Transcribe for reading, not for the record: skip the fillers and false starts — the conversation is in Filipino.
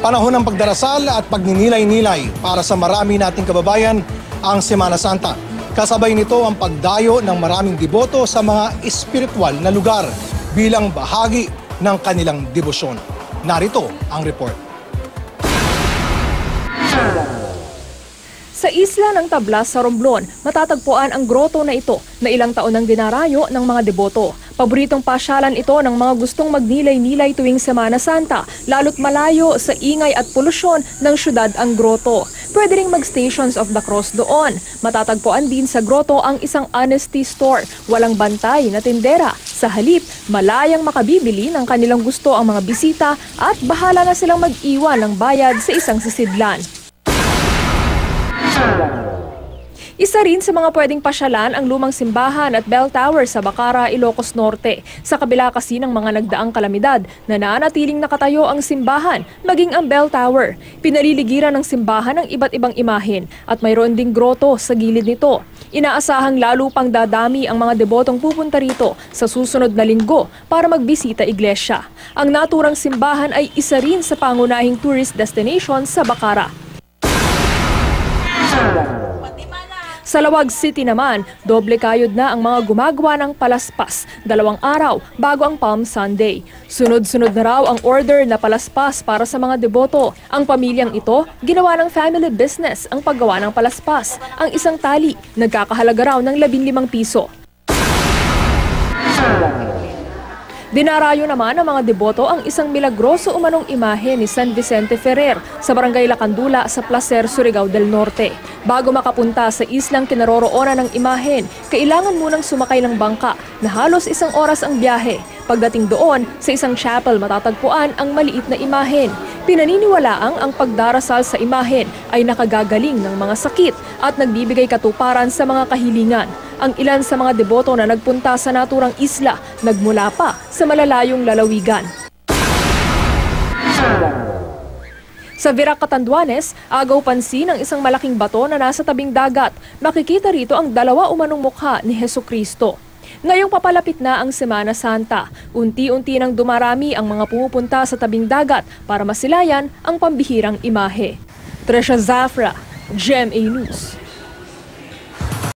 Panahon ng pagdarasal at pagninilay-nilay para sa marami nating kababayan ang Semana Santa. Kasabay nito ang pagdayo ng maraming deboto sa mga espiritual na lugar bilang bahagi ng kanilang debosyon. Narito ang report. Sa isla ng Tablas sa Romblon, matatagpuan ang groto na ito na ilang taon nang dinarayo ng mga deboto. Paboritong pasyalan ito ng mga gustong magnilay-nilay tuwing Semana Santa, lalo't malayo sa ingay at polusyon ng syudad ang groto. Pwede ring mag-Stations of the Cross doon. Matatagpuan din sa groto ang isang honesty store, walang bantay na tindera. Sa halip, malayang makabibili ng kanilang gusto ang mga bisita at bahala na silang mag-iwan ng bayad sa isang sisidlan. Isa rin sa mga pwedeng pasyalan ang lumang simbahan at bell tower sa Bacara, Ilocos Norte. Sa kabila kasi ng mga nagdaang kalamidad, nananatiling nakatayo ang simbahan, maging ang bell tower. Pinaliligiran ng simbahan ng iba't ibang imahen at mayroon ding groto sa gilid nito. Inaasahang lalo pang dadami ang mga debotong pupunta rito sa susunod na linggo para magbisita iglesia. Ang naturang simbahan ay isa rin sa pangunahing tourist destination sa Bacara. Sa Lawag City naman, doble kayod na ang mga gumagawa ng palaspas, 2 araw bago ang Palm Sunday. Sunod-sunod na raw ang order na palaspas para sa mga deboto. Ang pamilyang ito, ginawa ng family business ang paggawa ng palaspas. Ang isang tali, nagkakahalaga raw ng 15 piso. Dinarayo naman ng mga deboto ang isang milagroso umanong imahe ni San Vicente Ferrer sa Barangay Lacandula sa Placer, Surigao del Norte. Bago makapunta sa islang kinaroroonan ng imahen, kailangan munang sumakay ng bangka na halos 1 oras ang biyahe. Pagdating doon, sa isang chapel matatagpuan ang maliit na imahen. Pinaniniwalaang ang pagdarasal sa imahen ay nakagagaling ng mga sakit at nagbibigay katuparan sa mga kahilingan. Ang ilan sa mga deboto na nagpunta sa naturang isla, nagmula pa sa malalayong lalawigan. Sa Virac, Catanduanes, agaw pansin ang isang malaking bato na nasa tabing dagat. Makikita rito ang 2 umanong mukha ni Hesukristo. Ngayong papalapit na ang Semana Santa, unti-unti nang dumarami ang mga pumupunta sa tabing dagat para masilayan ang pambihirang imahe. Tresha Zafra, GMA News.